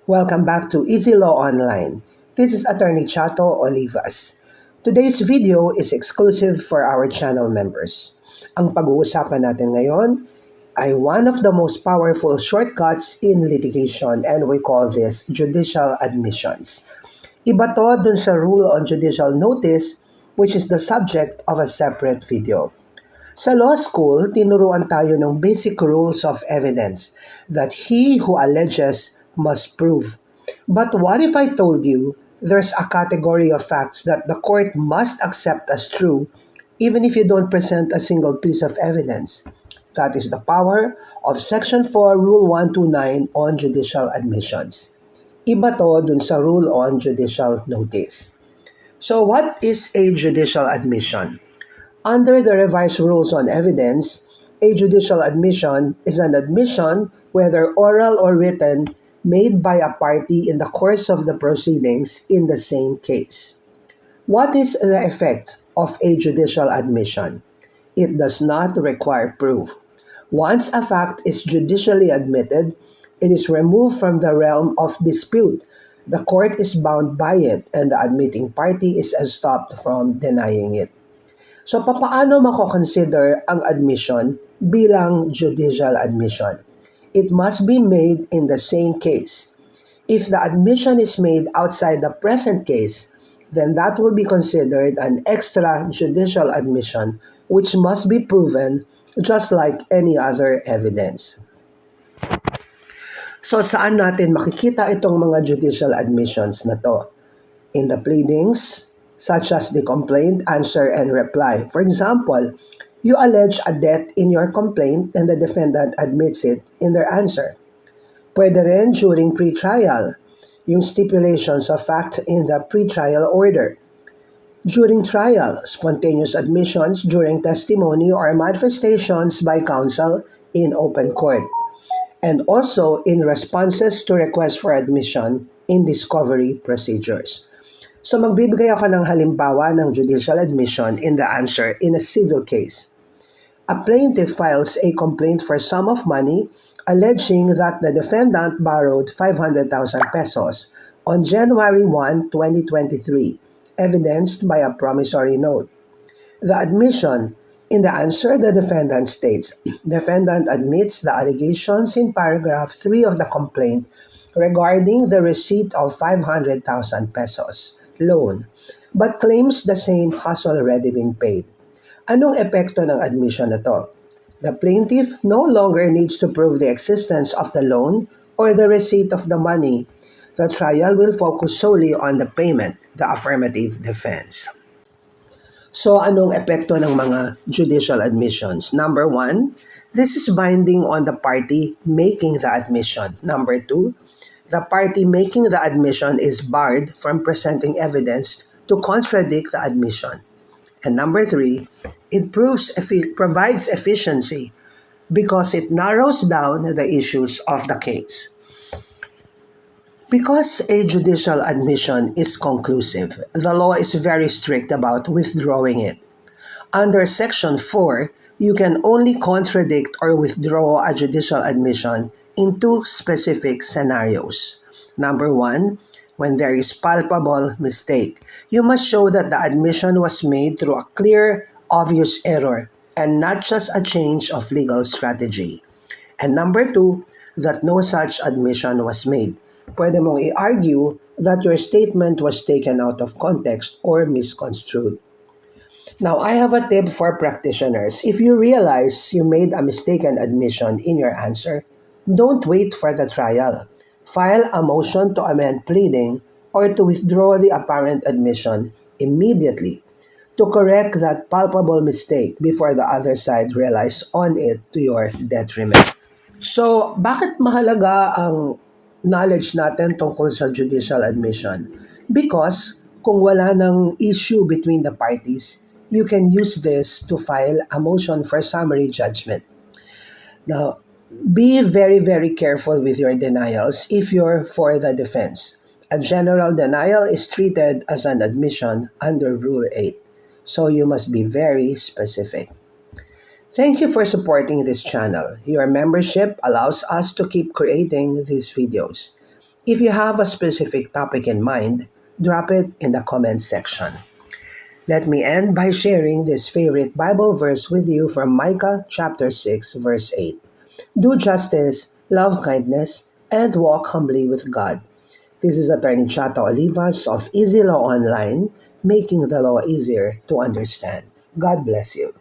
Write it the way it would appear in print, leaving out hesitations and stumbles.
Welcome back to Easy Law Online. This is Attorney Chato Olivas. Today's video is exclusive for our channel members. Ang pag-uusapan natin ngayon ay one of the most powerful shortcuts in litigation and we call this judicial admissions. Iba to dun sa rule on judicial notice which is the subject of a separate video. Sa law school, tinuruan tayo ng basic rules of evidence that he who alleges must prove. But what if I told you there's a category of facts that the court must accept as true even if you don't present a single piece of evidence? That is the power of Section 4, Rule 129 on judicial admissions. Iba to dun sa rule on judicial notice. So what is a judicial admission? Under the revised rules on evidence, a judicial admission is an admission, whether oral or written, made by a party in the course of the proceedings in the same case. What is the effect of a judicial admission? It does not require proof. Once a fact is judicially admitted, it is removed from the realm of dispute. The court is bound by it and the admitting party is stopped from denying it. So, papaano mako-consider ang admission bilang judicial admission? It must be made in the same case. If the admission is made outside the present case, then that will be considered an extrajudicial admission which must be proven just like any other evidence. So, saan natin makikita itong mga judicial admissions na to? In the pleadings, such as the complaint, answer, and reply. For example, you allege a debt in your complaint and the defendant admits it in their answer. Pwede rin during pre-trial, yung stipulations of fact in the pre-trial order. During trial, spontaneous admissions during testimony or manifestations by counsel in open court. And also in responses to requests for admission in discovery procedures. So magbibigay ako ng halimbawa ng judicial admission in the answer in a civil case. A plaintiff files a complaint for sum of money alleging that the defendant borrowed 500,000 pesos on January 1, 2023, evidenced by a promissory note. The admission in the answer, the defendant states, defendant admits the allegations in paragraph 3 of the complaint regarding the receipt of 500,000 pesos loan, but claims the same has already been paid. Anong epekto ng admission na to? The plaintiff no longer needs to prove the existence of the loan or the receipt of the money. The trial will focus solely on the payment, the affirmative defense. So anong epekto ng mga judicial admissions? Number 1, this is binding on the party making the admission. Number 2, the party making the admission is barred from presenting evidence to contradict the admission. And number 3, it provides efficiency because it narrows down the issues of the case. Because a judicial admission is conclusive, the law is very strict about withdrawing it. Under Section 4, you can only contradict or withdraw a judicial admission in two specific scenarios. Number 1, when there is palpable mistake. You must show that the admission was made through a clear, obvious error and not just a change of legal strategy. And number 2, that no such admission was made. Pwede mong i-argue that your statement was taken out of context or misconstrued. Now, I have a tip for practitioners. If you realize you made a mistaken admission in your answer, don't wait for the trial. File a motion to amend pleading or to withdraw the apparent admission immediately to correct that palpable mistake before the other side relies on it to your detriment. So, bakit mahalaga ang knowledge natin tungkol sa judicial admission? Because kung wala ng issue between the parties, you can use this to file a motion for summary judgment. Now, be very, very careful with your denials if you're for the defense. A general denial is treated as an admission under Rule 8, so you must be very specific. Thank you for supporting this channel. Your membership allows us to keep creating these videos. If you have a specific topic in mind, drop it in the comment section. Let me end by sharing this favorite Bible verse with you from Micah chapter 6 verse 8. Do justice, love kindness, and walk humbly with God. This is Attorney Chato Olivas of Easy Law Online, making the law easier to understand. God bless you.